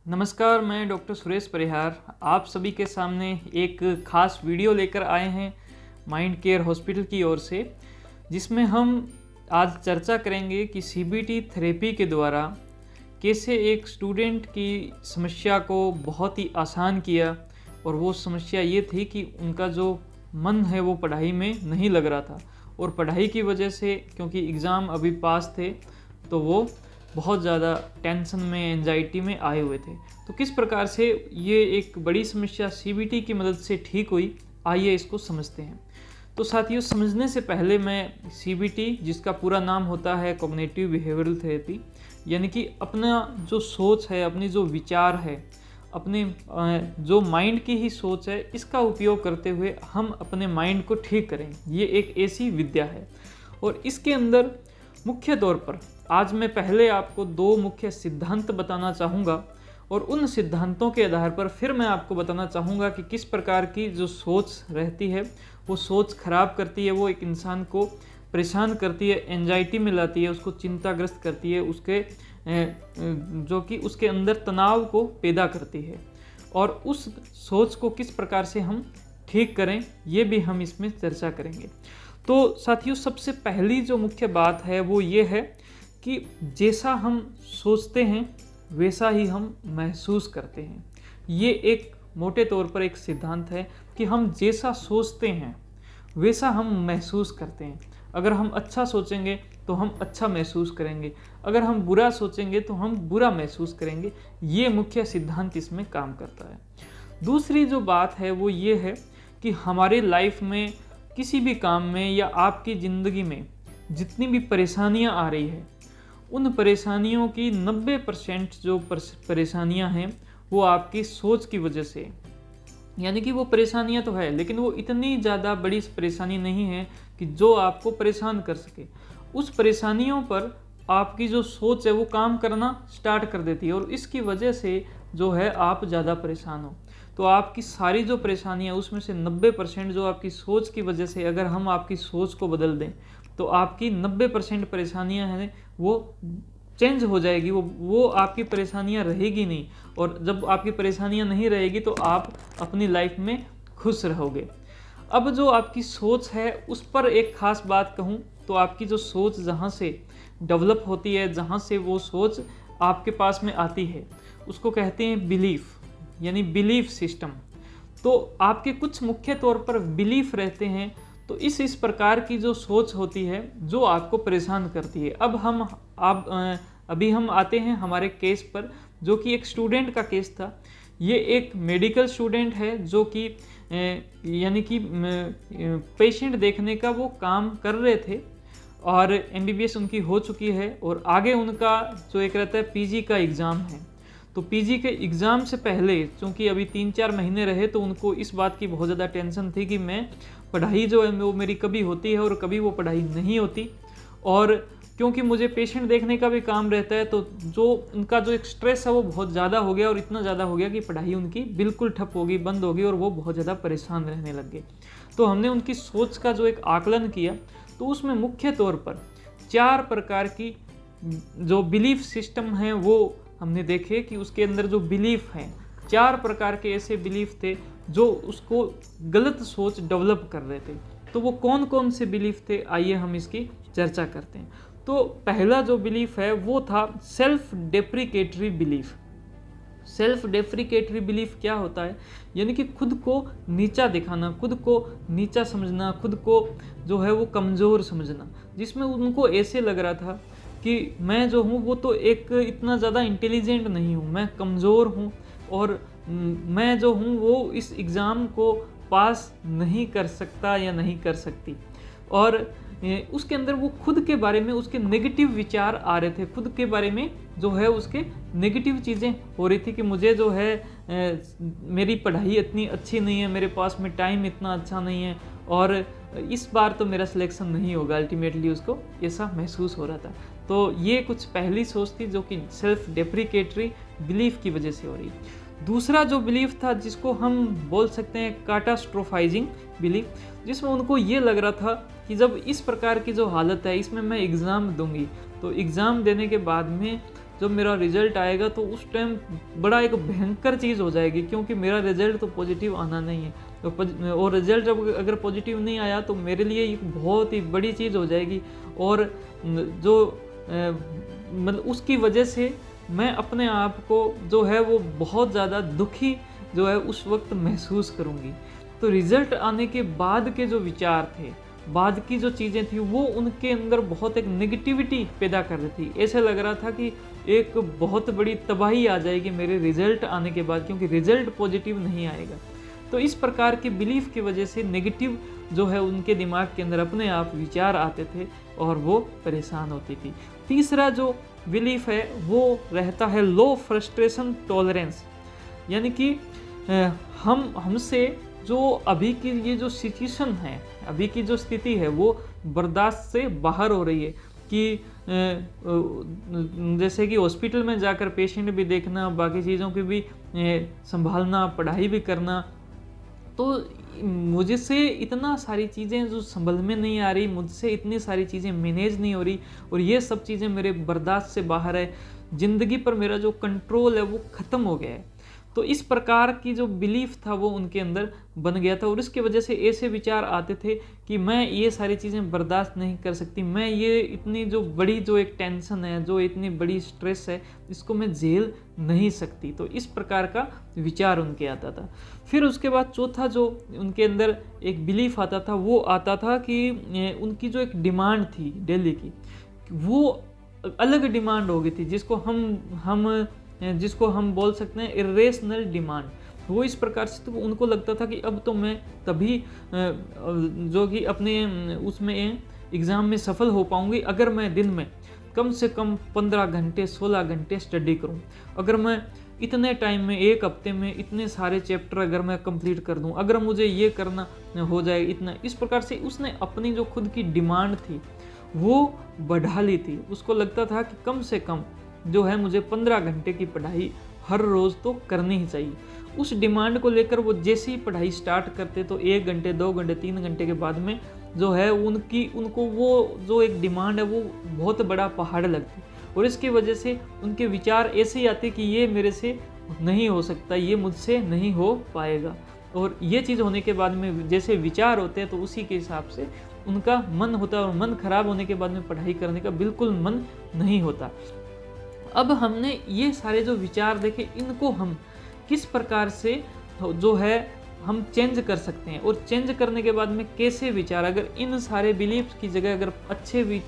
नमस्कार, मैं डॉक्टर सुरेश परिहार आप सभी के सामने एक खास वीडियो लेकर आए हैं माइंड केयर हॉस्पिटल की ओर से, जिसमें हम आज चर्चा करेंगे कि सीबीटी थेरेपी के द्वारा कैसे एक स्टूडेंट की समस्या को बहुत ही आसान किया। और वो समस्या ये थी कि उनका जो मन है वो पढ़ाई में नहीं लग रहा था, और पढ़ाई की वजह से, क्योंकि एग्ज़ाम अभी पास थे, तो वो बहुत ज़्यादा टेंशन में, एंजाइटी में आए हुए थे। तो किस प्रकार से ये एक बड़ी समस्या सीबीटी की मदद से ठीक हुई, आइए इसको समझते हैं। तो साथियों, समझने से पहले मैं सीबीटी, जिसका पूरा नाम होता है कॉग्निटिव बिहेवियरल थेरेपी, यानी कि अपना जो सोच है, अपनी जो विचार है, अपने जो माइंड की ही सोच है, इसका उपयोग करते हुए हम अपने माइंड को ठीक करें। ये एक ऐसी विद्या है, और इसके अंदर मुख्य तौर पर आज मैं पहले आपको दो मुख्य सिद्धांत बताना चाहूँगा, और उन सिद्धांतों के आधार पर फिर मैं आपको बताना चाहूँगा कि किस प्रकार की जो सोच रहती है वो सोच खराब करती है, वो एक इंसान को परेशान करती है, एंजाइटी में लाती है, उसको चिंताग्रस्त करती है, उसके जो कि उसके अंदर तनाव को पैदा करती है। और उस सोच को किस प्रकार से हम ठीक करें, ये भी हम इसमें चर्चा करेंगे। तो साथियों, सबसे पहली जो मुख्य बात है वो ये है कि जैसा हम सोचते हैं वैसा ही हम महसूस करते हैं। ये एक मोटे तौर पर एक सिद्धांत है कि हम जैसा सोचते हैं वैसा हम महसूस करते हैं। अगर हम अच्छा सोचेंगे तो हम अच्छा महसूस करेंगे, अगर हम बुरा सोचेंगे तो हम बुरा महसूस करेंगे। ये मुख्य सिद्धांत इसमें काम करता है। दूसरी जो बात है वो ये है कि हमारे लाइफ में, किसी भी काम में या आपकी ज़िंदगी में जितनी भी परेशानियां आ रही है, उन परेशानियों की 90% जो परेशानियां हैं वो आपकी सोच की वजह से, यानी कि वो परेशानियां तो है लेकिन वो इतनी ज़्यादा बड़ी परेशानी नहीं है कि जो आपको परेशान कर सके। उस परेशानियों पर आपकी जो सोच है वो काम करना स्टार्ट कर देती है, और इसकी वजह से जो है आप ज़्यादा परेशान हो। तो आपकी सारी जो परेशानियां, उसमें से 90% जो आपकी सोच की वजह से, अगर हम आपकी सोच को बदल दें तो आपकी 90% परेशानियां हैं वो चेंज हो जाएगी, वो आपकी परेशानियां रहेगी नहीं। और जब आपकी परेशानियां नहीं रहेगी तो आप अपनी लाइफ में खुश रहोगे। अब जो आपकी सोच है उस पर एक ख़ास बात कहूँ तो आपकी जो सोच जहाँ से डेवलप होती है, जहाँ से वो सोच आपके पास में आती है, उसको कहते हैं बिलीफ, यानी बिलीफ सिस्टम। तो आपके कुछ मुख्य तौर पर बिलीफ रहते हैं। तो इस प्रकार की जो सोच होती है जो आपको परेशान करती है। अभी हम आते हैं हमारे केस पर, जो कि एक स्टूडेंट का केस था। ये एक मेडिकल स्टूडेंट है जो कि यानी कि पेशेंट देखने का वो काम कर रहे थे, और एमबीबीएस उनकी हो चुकी है, और आगे उनका जो एक रहता है पीजी का एग्ज़ाम है। तो पीजी के एग्ज़ाम से पहले, चूँकि अभी 3-4 महीने रहे, तो उनको इस बात की बहुत ज़्यादा टेंशन थी कि मैं पढ़ाई जो है वो मेरी कभी होती है और कभी वो पढ़ाई नहीं होती। और क्योंकि मुझे पेशेंट देखने का भी काम रहता है, तो जो उनका जो एक स्ट्रेस है वो बहुत ज़्यादा हो गया, और इतना ज़्यादा हो गया कि पढ़ाई उनकी बिल्कुल ठप हो गई, बंद हो गई, और वो बहुत ज़्यादा परेशान रहने लग गए। तो हमने उनकी सोच का जो एक आकलन किया, तो उसमें मुख्य तौर पर 4 प्रकार की जो बिलीफ सिस्टम हैं वो हमने देखे कि उसके अंदर जो बिलीफ हैं, 4 प्रकार के ऐसे बिलीफ थे जो उसको गलत सोच डेवलप कर रहे थे। तो वो कौन कौन से बिलीफ थे, आइए हम इसकी चर्चा करते हैं। तो पहला जो बिलीफ है वो था सेल्फ डेप्रिकेटरी बिलीफ। सेल्फ डेप्रिकेटरी बिलीफ क्या होता है, यानी कि खुद को नीचा दिखाना, खुद को नीचा समझना, खुद को जो है वो कमज़ोर समझना, जिसमें उनको ऐसे लग रहा था कि मैं जो हूँ वो तो एक इतना ज़्यादा इंटेलिजेंट नहीं हूँ, मैं कमज़ोर हूँ, और मैं जो हूँ वो इस एग्ज़ाम को पास नहीं कर सकता या नहीं कर सकती। और उसके अंदर वो खुद के बारे में उसके नेगेटिव विचार आ रहे थे, खुद के बारे में जो है उसके नेगेटिव चीज़ें हो रही थी कि मुझे जो है मेरी पढ़ाई इतनी अच्छी नहीं है, मेरे पास में टाइम इतना अच्छा नहीं है, और इस बार तो मेरा सिलेक्शन नहीं होगा। अल्टीमेटली उसको ऐसा महसूस हो रहा था। तो ये कुछ पहली सोच थी जो कि सेल्फ डेप्रिकेटरी बिलीफ की वजह से हो रही। दूसरा जो बिलीफ था, जिसको हम बोल सकते हैं कैटास्ट्रोफाइजिंग बिलीफ, जिसमें उनको ये लग रहा था कि जब इस प्रकार की जो हालत है, इसमें मैं एग्ज़ाम दूंगी तो एग्ज़ाम देने के बाद में जब मेरा रिजल्ट आएगा तो उस टाइम बड़ा एक भयंकर चीज़ हो जाएगी, क्योंकि मेरा रिजल्ट तो पॉजिटिव आना नहीं है। तो और रिजल्ट जब अगर पॉजिटिव नहीं आया तो मेरे लिए एक बहुत ही बड़ी चीज़ हो जाएगी, और जो मतलब उसकी वजह से मैं अपने आप को जो है वो बहुत ज़्यादा दुखी जो है उस वक्त महसूस करूँगी। तो रिज़ल्ट आने के बाद के जो विचार थे, बाद की जो चीज़ें थी, वो उनके अंदर बहुत एक नेगेटिविटी पैदा कर रही थी। ऐसा लग रहा था कि एक बहुत बड़ी तबाही आ जाएगी मेरे रिज़ल्ट आने के बाद, क्योंकि रिज़ल्ट पॉजिटिव नहीं आएगा। तो इस प्रकार के बिलीफ की वजह से नेगेटिव जो है उनके दिमाग के अंदर अपने आप विचार आते थे और वो परेशान होती थी। तीसरा जो बिलीफ है वो रहता है लो फ्रस्ट्रेशन टॉलरेंस, यानी कि हमसे जो अभी की ये जो सिचुएशन है, अभी की जो स्थिति है वो बर्दाश्त से बाहर हो रही है, कि जैसे कि हॉस्पिटल में जाकर पेशेंट भी देखना, बाकी चीज़ों की भी संभालना, पढ़ाई भी करना, तो मुझसे इतना सारी चीज़ें जो संभल में नहीं आ रही, मुझसे इतनी सारी चीज़ें मैनेज नहीं हो रही, और ये सब चीज़ें मेरे बर्दाश्त से बाहर है। ज़िंदगी पर मेरा जो कंट्रोल है वो ख़त्म हो गया है। तो इस प्रकार की जो बिलीफ था वो उनके अंदर बन गया था, और इसकी वजह से ऐसे विचार आते थे कि मैं ये सारी चीज़ें बर्दाश्त नहीं कर सकती, मैं ये इतनी जो बड़ी जो एक टेंशन है, जो इतनी बड़ी स्ट्रेस है, इसको मैं झेल नहीं सकती। तो इस प्रकार का विचार उनके आता था। फिर उसके बाद चौथा जो उनके अंदर एक बिलीफ आता था वो आता था कि उनकी जो एक डिमांड थी डेली की, वो अलग डिमांड हो गई थी, जिसको हम बोल सकते हैं इरेशनल डिमांड। वो इस प्रकार से, तो उनको लगता था कि अब तो मैं तभी जो कि अपने उसमें एग्ज़ाम में सफल हो पाऊंगी अगर मैं दिन में कम से कम 15 घंटे 16 घंटे स्टडी करूं। अगर मैं इतने टाइम में, एक हफ्ते में इतने सारे चैप्टर अगर मैं कंप्लीट कर दूं, अगर मुझे ये करना हो जाए इतना, इस प्रकार से उसने अपनी जो खुद की डिमांड थी वो बढ़ा ली थी। उसको लगता था कि कम से कम जो है मुझे 15 घंटे की पढ़ाई हर रोज़ तो करनी ही चाहिए। उस डिमांड को लेकर वो जैसे ही पढ़ाई स्टार्ट करते तो 1 घंटे 2 घंटे 3 घंटे के बाद में जो है उनको वो जो एक डिमांड है वो बहुत बड़ा पहाड़ लगती, और इसकी वजह से उनके विचार ऐसे ही आते कि ये मेरे से नहीं हो सकता, ये मुझसे नहीं हो पाएगा। और ये चीज़ होने के बाद में जैसे विचार होते हैं तो उसी के हिसाब से उनका मन होता है, और मन खराब होने के बाद में पढ़ाई करने का बिल्कुल मन नहीं होता। अब हमने ये सारे जो विचार देखे, इनको हम किस प्रकार से जो है हम चेंज कर सकते हैं, और चेंज करने के बाद में कैसे विचार, अगर इन सारे बिलीफ की जगह अगर अच्छे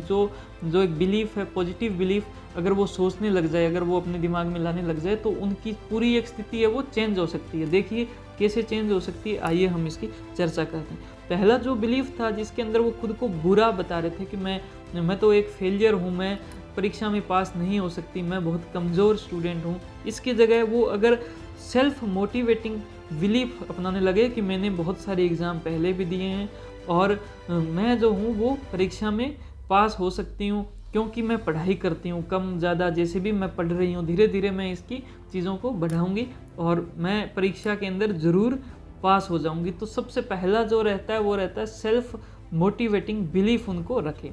जो एक बिलीफ है, पॉजिटिव बिलीफ, अगर वो सोचने लग जाए, अगर वो अपने दिमाग में लाने लग जाए, तो उनकी पूरी एक स्थिति है वो चेंज हो सकती है। देखिए कैसे चेंज हो सकती है, आइए हम इसकी चर्चा करते हैं। पहला जो बिलीफ था जिसके अंदर वो खुद को बुरा बता रहे थे कि मैं तो एक फेलियर हूँ, मैं परीक्षा में पास नहीं हो सकती, मैं बहुत कमज़ोर स्टूडेंट हूँ, इसकी जगह वो अगर सेल्फ मोटिवेटिंग बिलीफ अपनाने लगे कि मैंने बहुत सारे एग्ज़ाम पहले भी दिए हैं और मैं जो हूँ वो परीक्षा में पास हो सकती हूँ, क्योंकि मैं पढ़ाई करती हूँ, कम ज़्यादा जैसे भी मैं पढ़ रही हूँ, धीरे धीरे मैं इसकी चीज़ों को बढ़ाऊँगी और मैं परीक्षा के अंदर ज़रूर पास हो जाऊँगी। तो सबसे पहला जो रहता है वो रहता है सेल्फ मोटिवेटिंग बिलीफ उनको रखें।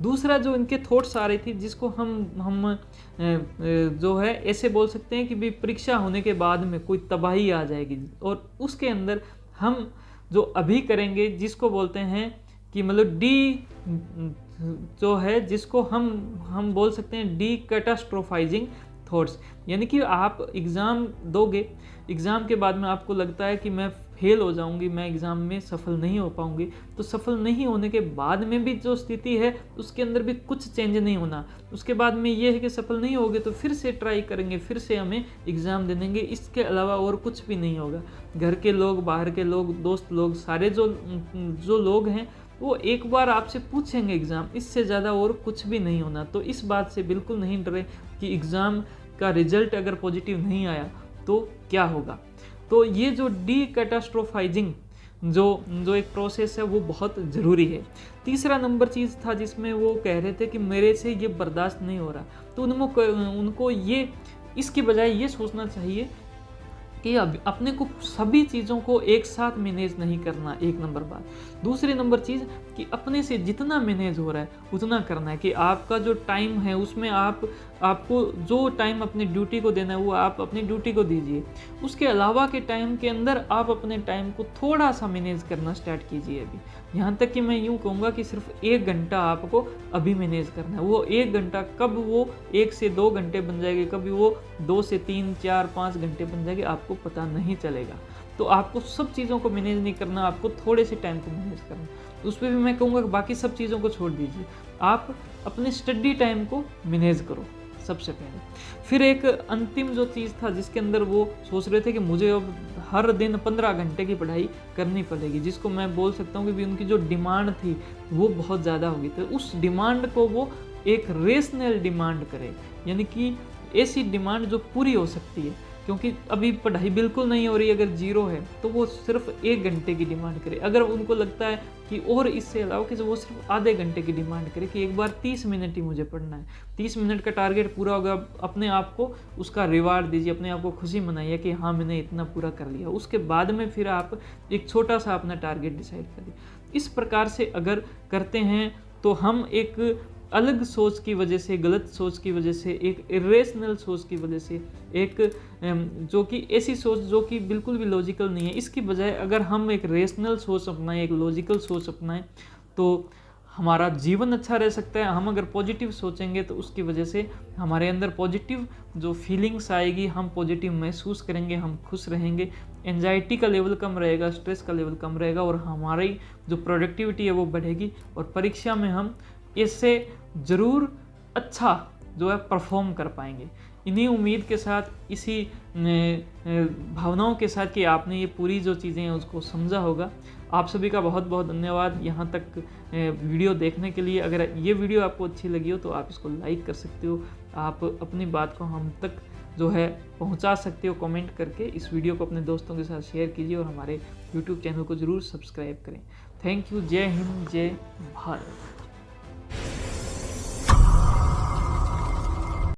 दूसरा जो इनके थॉट्स आ रही थी, जिसको हम जो है ऐसे बोल सकते हैं कि भी परीक्षा होने के बाद में कोई तबाही आ जाएगी, और उसके अंदर हम जो अभी करेंगे जिसको बोलते हैं कि मतलब डी जो है, जिसको हम बोल सकते हैं डी कैटास्ट्रोफाइजिंग थॉट्स, यानी कि आप एग्ज़ाम दोगे, एग्ज़ाम के बाद में आपको लगता है कि मैं फेल हो जाऊंगी, मैं एग्ज़ाम में सफल नहीं हो पाऊंगी, तो सफल नहीं होने के बाद में भी जो स्थिति है उसके अंदर भी कुछ चेंज नहीं होना। उसके बाद में ये है कि सफल नहीं होगे तो फिर से ट्राई करेंगे, फिर से हमें एग्ज़ाम दे देंगे, इसके अलावा और कुछ भी नहीं होगा। घर के लोग, बाहर के लोग, दोस्त लोग, सारे जो लोग हैं वो एक बार आपसे पूछेंगे एग्ज़ाम, इससे ज़्यादा और कुछ भी नहीं होना। तो इस बात से बिल्कुल नहीं डरे कि एग्ज़ाम का रिजल्ट अगर पॉजिटिव नहीं आया तो क्या होगा। तो ये जो डी कैटास्ट्रोफाइजिंग जो एक प्रोसेस है वो बहुत ज़रूरी है। तीसरा नंबर चीज़ था जिसमें वो कह रहे थे कि मेरे से ये बर्दाश्त नहीं हो रहा, तो उनको ये इसकी बजाय ये सोचना चाहिए कि अब अपने को सभी चीज़ों को एक साथ मैनेज नहीं करना, एक नंबर बात। दूसरी नंबर चीज़ कि अपने से जितना मैनेज हो रहा है उतना करना है, कि आपका जो टाइम है उसमें आपको जो टाइम अपनी ड्यूटी को देना है वो आप अपनी ड्यूटी को दीजिए। उसके अलावा के टाइम के अंदर आप अपने टाइम को थोड़ा सा मैनेज करना स्टार्ट कीजिए। अभी यहाँ तक कि मैं यूँ कहूँगा कि सिर्फ 1 घंटा आपको अभी मैनेज करना है। वो 1 घंटा कब वो 1 से 2 घंटे बन जाएगी, कभी वो 2 से 3, 4, 5 घंटे बन जाएगी, आपको पता नहीं चलेगा। तो आपको सब चीज़ों को मैनेज नहीं करना, आपको थोड़े से टाइम को मैनेज करना। तो उस पर भी मैं कहूँगा कि बाकी सब चीज़ों को छोड़ दीजिए, आप अपने स्टडी टाइम को मैनेज करो सबसे पहले। फिर एक अंतिम जो चीज़ था जिसके अंदर वो सोच रहे थे कि मुझे अब हर दिन 15 घंटे की पढ़ाई करनी पड़ेगी, जिसको मैं बोल सकता हूँ कि भी उनकी जो डिमांड थी वो बहुत ज़्यादा होगी। तो उस डिमांड को वो एक रेशनल डिमांड करे, यानी कि ऐसी डिमांड जो पूरी हो सकती है, क्योंकि अभी पढ़ाई बिल्कुल नहीं हो रही, अगर 0 है तो वो सिर्फ 1 घंटे की डिमांड करे। अगर उनको लगता है कि और इससे अलावा कि वो सिर्फ आधे घंटे की डिमांड करे कि एक बार 30 मिनट ही मुझे पढ़ना है। 30 मिनट का टारगेट पूरा होगा, अपने आप को उसका रिवार्ड दीजिए, अपने आप को खुशी मनाइए कि हाँ मैंने इतना पूरा कर लिया। उसके बाद में फिर आप एक छोटा सा अपना टारगेट डिसाइड करिए। इस प्रकार से अगर करते हैं तो हम एक अलग सोच की वजह से, गलत सोच की वजह से, एक इरेशनल सोच की वजह से, एक जो कि ऐसी सोच जो कि बिल्कुल भी लॉजिकल नहीं है, इसकी बजाय अगर हम एक रेशनल सोच अपनाएं, एक लॉजिकल सोच अपनाएं तो हमारा जीवन अच्छा रह सकता है। हम अगर पॉजिटिव सोचेंगे तो उसकी वजह से हमारे अंदर पॉजिटिव जो फीलिंग्स आएगी, हम पॉजिटिव महसूस करेंगे, हम खुश रहेंगे, एंजाइटी का लेवल कम रहेगा, स्ट्रेस का लेवल कम रहेगा और हमारी जो प्रोडक्टिविटी है वो बढ़ेगी और परीक्षा में हम इससे ज़रूर अच्छा जो है परफॉर्म कर पाएंगे। इन्हीं उम्मीद के साथ, इसी भावनाओं के साथ कि आपने ये पूरी जो चीज़ें हैं उसको समझा होगा। आप सभी का बहुत बहुत धन्यवाद यहाँ तक वीडियो देखने के लिए। अगर ये वीडियो आपको अच्छी लगी हो तो आप इसको लाइक कर सकते हो, आप अपनी बात को हम तक जो है पहुँचा सकते हो कमेंट करके। इस वीडियो को अपने दोस्तों के साथ शेयर कीजिए और हमारे YouTube चैनल को ज़रूर सब्सक्राइब करें। Thank you. जय हिंद, जय भारत।